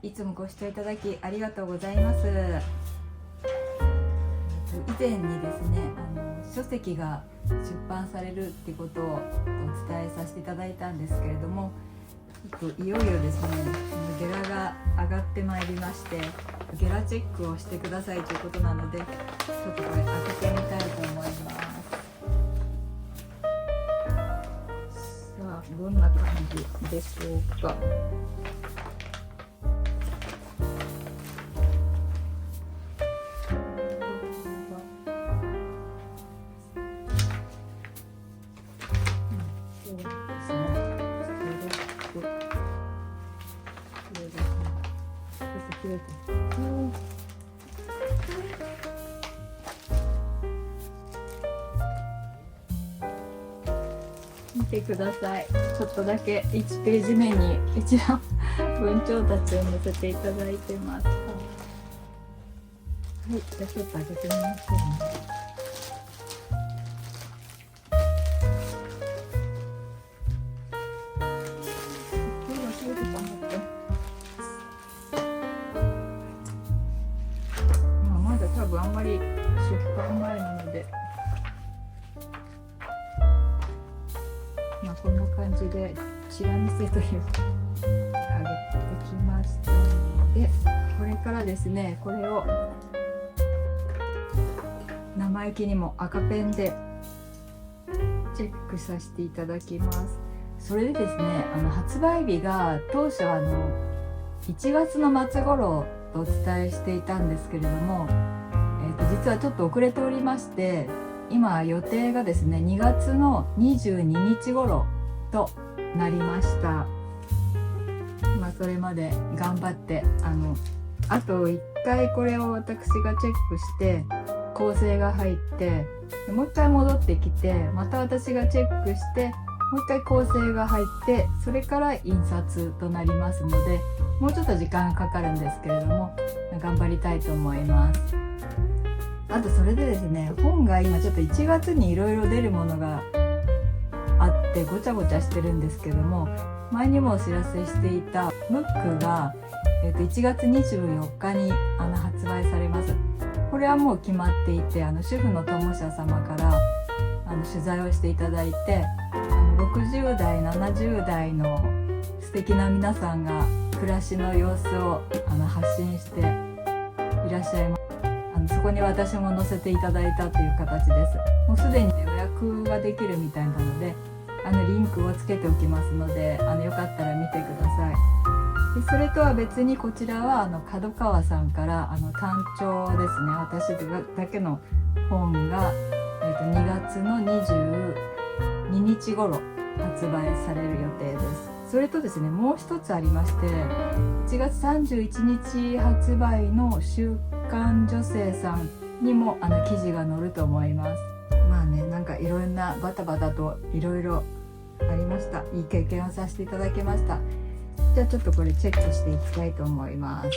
いつもご視聴いただきありがとうございます。以前にですね、書籍が出版されるっていうことをお伝えさせていただいたんですけれども、いよいよですね、ゲラが上がってまいりまして、ゲラチェックをしてくださいということなので、ちょっとこれ開けてみたいと思います。さあ、どんな感じでしょうか。見てください。ちょっとだけ1ページ目に一覧文鳥たちを載せていただいてます。はい、じゃあちょっと開けてみましょうね。まだ多分あんまり出版前なので、こんな感じでチラ見せという上げてきましたので、これからですね、これを生意気にも赤ペンでチェックさせていただきます。それでですね、発売日が当初1月の末頃とお伝えしていたんですけれども、実はちょっと遅れておりまして、今予定がですね2月の22日頃となりました。それまで頑張ってあと1回これを私がチェックして構成が入って、もう1回戻ってきて、また私がチェックしてもう1回構成が入って、それから印刷となりますので、もうちょっと時間がかかるんですけれども、頑張りたいと思います。あとそれでですね、本が今ちょっと1月にいろいろ出るものがあってごちゃごちゃしてるんですけども、前にもお知らせしていたムックが、1月24日に発売されます。これはもう決まっていて、主婦の友社様から取材をしていただいて、60代70代の素敵な皆さんが暮らしの様子を発信していらっしゃいます。そこに私も載せていただいたという形です。もうすでに、予約ができるみたいなので、リンクをつけておきますので、よかったら見てください。でそれとは別にこちらは角川さんから単調ですね、私だけの本が、2月の22日頃発売される予定です。それとですね、もう一つありまして、1月31日発売の週刊女性さんにも記事が載ると思います。なんかいろんなバタバタといろいろありました。いい経験をさせていただきました。じゃあちょっとこれチェックしていきたいと思います。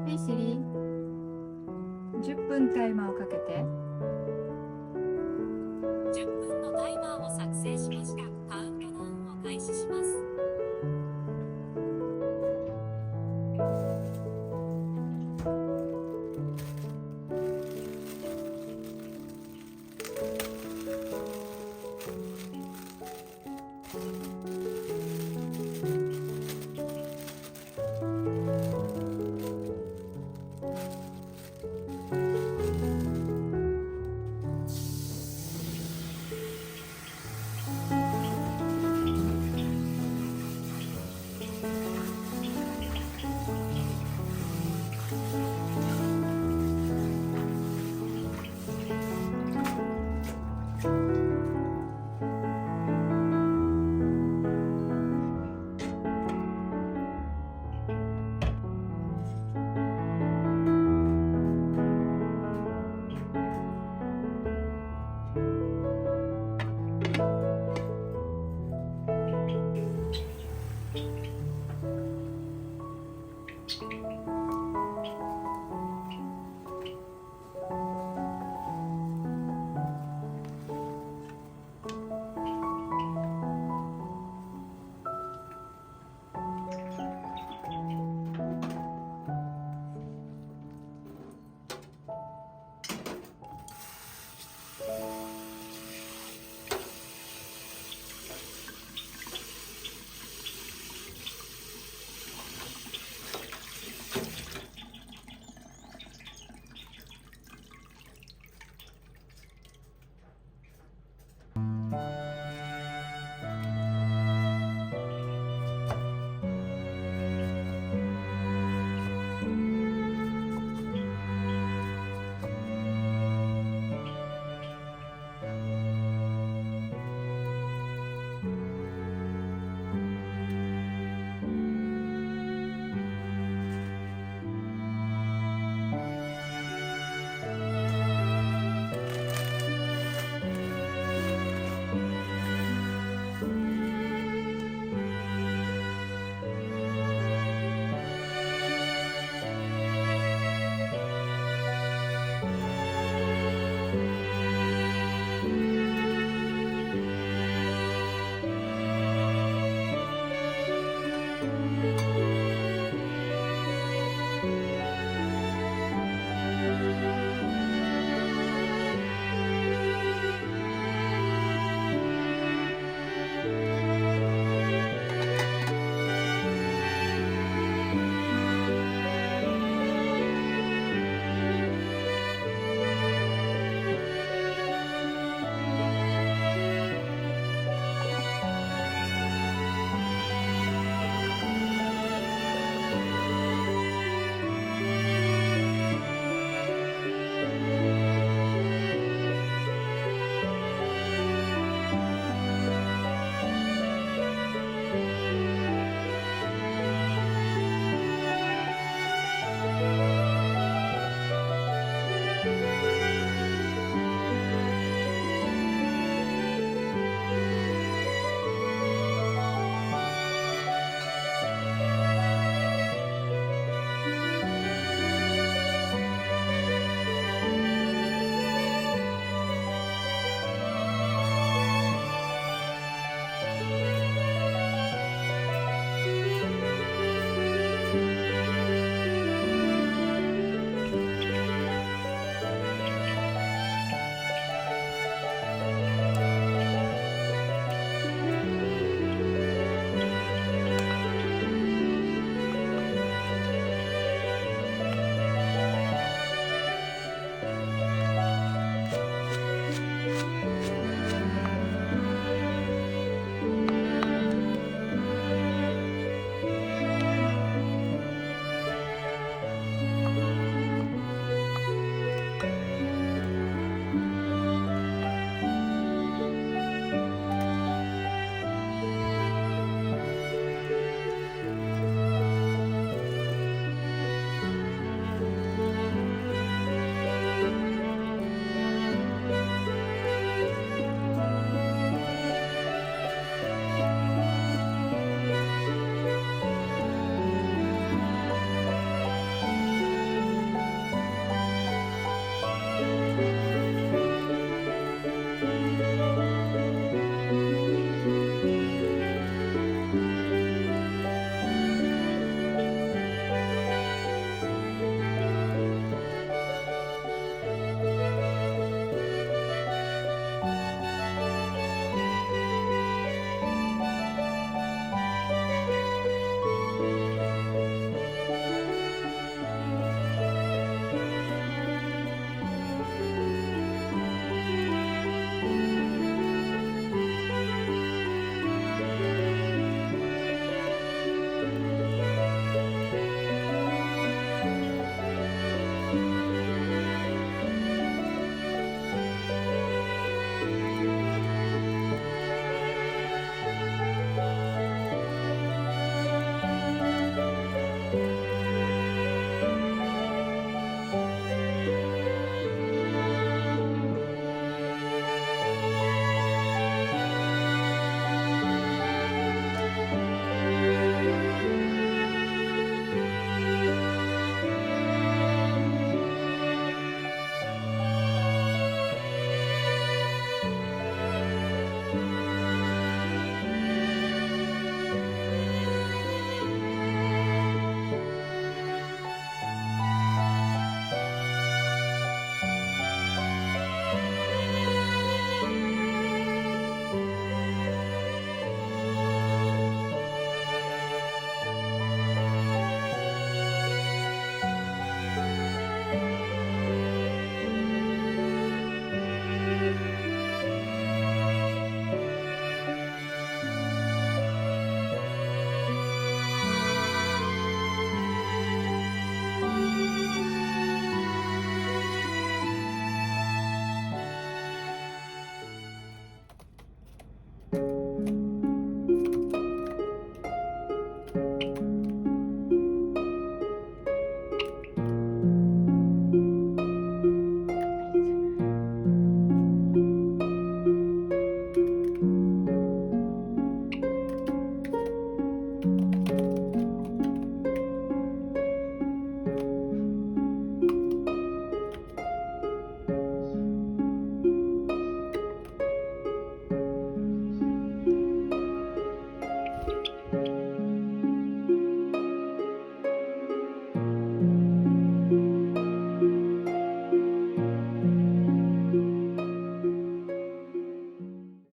はいシリ、10分タイマーをかけて。10分のタイマーを作成しました。カウントダウンを開始します。